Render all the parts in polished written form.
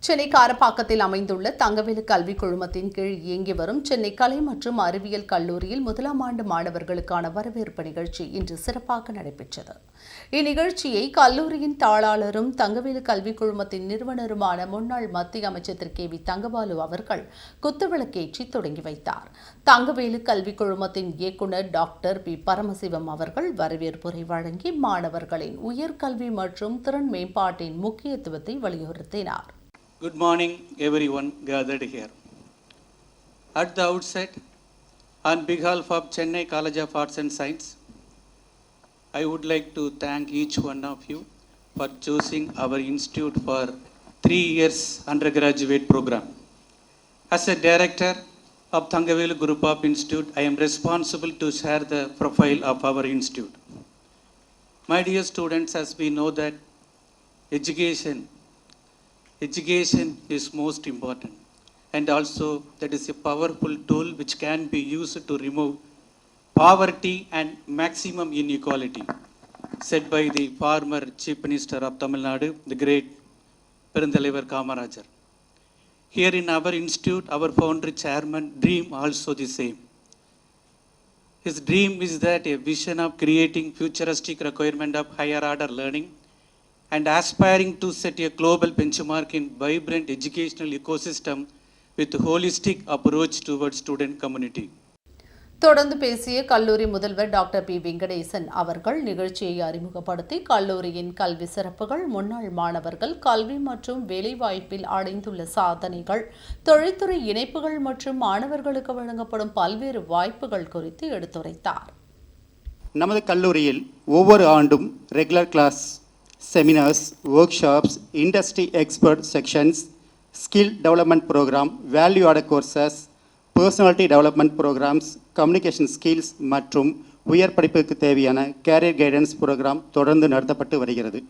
சென்னை காரப்பாக்கத்தில் அமைந்துள்ள தங்கவேலு கல்விக் குழுமத்தின் கீழ் இயங்கி வரும் சென்னை கலை மற்றும் அறிவியல் கல்லூரியில் முதலாம் ஆண்டு மாணவர்களுக்கான வரவேற்பு நிகழ்ச்சி இன்று சிறப்பாக நடைபெற்றது. இந்நிகழ்ச்சியை கல்லூரியின் தாளாளரும் தங்கவேலு கல்விக் குழுமத்தின் நிறுவனருமான முன்னாள் மத்திய அமைச்சர் திரு கே வி தங்கபாலு அவர்கள் குத்துவிளக்கேற்றி தொடங்கி வைத்தார். தங்கவேலு கல்விக் குழுமத்தின் இயக்குநர் டாக்டர் பி பரமசிவம் அவர்கள் வரவேற்புரை வழங்கி மாணவர்களின் உயர்கல்வி மற்றும் திறன் மேம்பாட்டின் முக்கியத்துவத்தை வலியுறுத்தினார். Good morning, everyone gathered here. At the outset, on behalf of Chennai College of Arts and Science, I would like to thank each one of you for choosing our institute for 3 years undergraduate program. As a director of Thangavelu Group of Institute, I am responsible to share the profile of our institute. My dear students, as we know that education is most important, and also that is a powerful tool which can be used to remove poverty and maximum inequality, said by the former Chief Minister of Tamil Nadu, the great Perunthalavar Kamarajar. Here in our institute, our founder chairman dream also the same. His dream is that a vision of creating futuristic requirement of higher order learning and aspiring to set a global benchmark in vibrant educational ecosystem with holistic approach towards student community. தொடர்ந்து பேசிய கல்லூரி முதல்வர் doctor B Venkatesan அவர்கள் நிகழ்ச்சியை அறிமுகப்படுத்தி கல்லூரியின் கல்வி சிறப்புகள், முன்னாள் மாணவர்கள் கல்வி மற்றும் வேலைவாய்ப்பில் அடைந்துள்ள சாதனைகள், தொழில்துறை இணைப்புகள் மற்றும் மாணவர்களுக்கு வழங்கப்படும் பல்வேறு வாய்ப்புகள் குறித்து எடுத்துரைத்தார். நமது கல்லூரியில் ஒவ்வொரு ஆண்டும் regular class, seminars, workshops, industry expert sessions, skill development program, value added courses, personality development programs, communication skills மற்றும் உயர் படிப்புக்கு தேவையான கேரியர் கைடன்ஸ் ப்ரோக்ராம் தொடர்ந்து நடத்தப்பட்டு வருகிறது.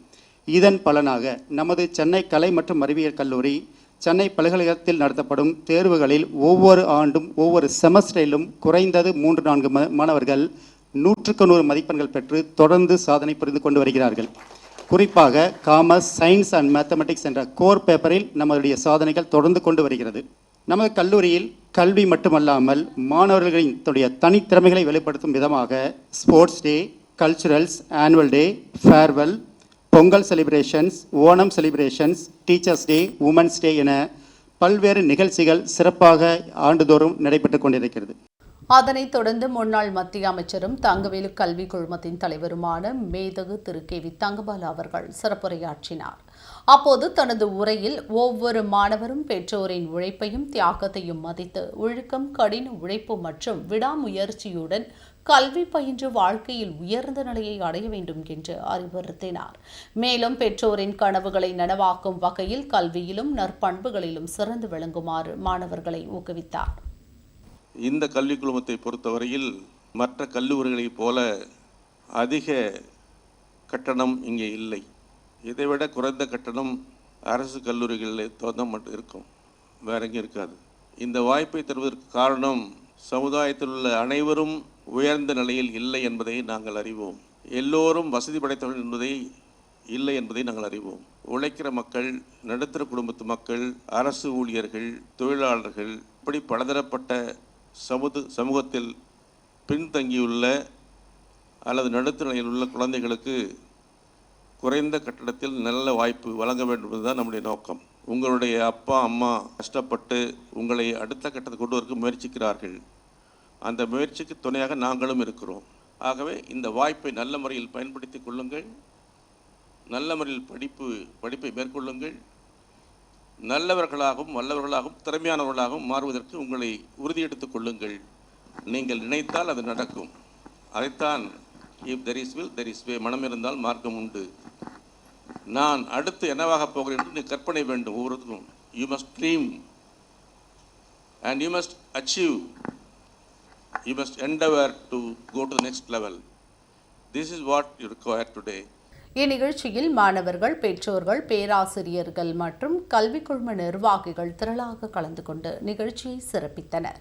இதன் பலனாக நமது சென்னை கலை மற்றும் அறிவியல் கல்லூரி சென்னை பல்கலைக்கழகத்தில் நடத்தப்படும் தேர்வுகளில் ஒவ்வொரு ஆண்டும் ஒவ்வொரு செமஸ்டரிலும் குறைந்தது 3-4 மாணவர்கள் 100க்கு 100 மதிப்பெண்கள் பெற்று தொடர்ந்து சாதனை புரிந்து கொண்டு வருகிறார்கள். குறிப்பாக காமர்ஸ், சயின்ஸ் அண்ட் மேத்தமெட்டிக்ஸ் என்ற கோர் பேப்பரில் நம்மளுடைய சாதனைகள் தொடர்ந்து கொண்டு வருகிறது. நமது கல்லூரியில் கல்வி மட்டுமல்லாமல் மாணவர்களின் தனித்திறமைகளை வெளிப்படுத்தும் விதமாக sports day, culturals, annual day, farewell, Pongal celebrations, Onam celebrations, teachers day, women's day என பல்வேறு நிகழ்ச்சிகள் சிறப்பாக ஆண்டுதோறும் நடைபெற்று கொண்டிருக்கிறது. அதனைத் தொடர்ந்து முன்னாள் மத்திய அமைச்சரும் தங்கவேலு கல்விக் குழுமத்தின் தலைவருமான மேதகு திரு கே வி தங்கபாலு அவர்கள் சிறப்புரையாற்றினார். அப்போது தனது உரையில் ஒவ்வொரு மாணவரும் பெற்றோரின் உழைப்பையும் தியாகத்தையும் மதித்து ஒழுக்கம், கடின உழைப்பு மற்றும் விடாமுயற்சியுடன் கல்வி பயின்று வாழ்க்கையில் உயர்ந்த நிலையை அடைய வேண்டும் என்று அறிவுறுத்தினார். மேலும் பெற்றோரின் கனவுகளை நனவாக்கும் வகையில் கல்வியிலும் நற்பண்புகளிலும் சிறந்து விளங்குமாறு மாணவர்களை ஊக்குவித்தார். இந்த கல்விக் குழுமத்தை பொறுத்தவரையில் மற்ற கல்லூரிகளைப் போல அதிக கட்டணம் இங்கே இல்லை. இதைவிட குறைந்த கட்டணம் அரசு கல்லூரிகளில் தான் மட்டும் இருக்கும், வேற எங்கேயும் இருக்காது. இந்த வாய்ப்பை தருவதற்கு காரணம் சமுதாயத்தில் உள்ள அனைவரும் உயர்ந்த நிலையில் இல்லை என்பதை நாங்கள் அறிவோம். எல்லோரும் வசதி படைத்தவர்கள் என்பதை இல்லை என்பதை நாங்கள் அறிவோம். உழைக்கிற மக்கள், நடுத்தர குடும்பத்து மக்கள், அரசு ஊழியர்கள், தொழிலாளர்கள், இப்படி பலதரப்பட்ட சமூகத்தில் பின்தங்கியுள்ள அல்லது நடுத்தர நிலையில் உள்ள குழந்தைகளுக்கு குறைந்த கட்டணத்தில் நல்ல வாய்ப்பு வழங்க வேண்டும் என்பதுதான் நம்முடைய நோக்கம். உங்களுடைய அப்பா அம்மா கஷ்டப்பட்டு உங்களை அடுத்த கட்டத்துக்கு கொண்டு வர முயற்சிக்கிறார்கள். அந்த முயற்சிக்கு துணையாக நாங்களும் இருக்கிறோம். ஆகவே இந்த வாய்ப்பை நல்ல முறையில் பயன்படுத்தி கொள்ளுங்கள். நல்ல முறையில் படிப்பை மேற்கொள்ளுங்கள். நல்லவர்களாகவும் வல்லவர்களாகவும் திறமையானவர்களாகவும் மாறுவதற்கு உங்களை உறுதியெடுத்துக் கொள்ளுங்கள். நீங்கள் நினைத்தால் அது நடக்கும். அதைத்தான் if there is will there is way, மனம் இருந்தால் மார்க்கம் உண்டு. நான் அடுத்து என்னவாக போகிறேன் என்று நீ கற்பனை வேண்டும். ஒவ்வொருத்தரும் you must dream and you must achieve, you must endeavour to go to the next level. This is what you require today. இந்நிகழ்ச்சியில் மாணவர்கள், பெற்றோர்கள், பேராசிரியர்கள் மற்றும் கல்விக் குழும நிர்வாகிகள் திரளாக கலந்து கொண்டு நிகழ்ச்சியை சிறப்பித்தனர்.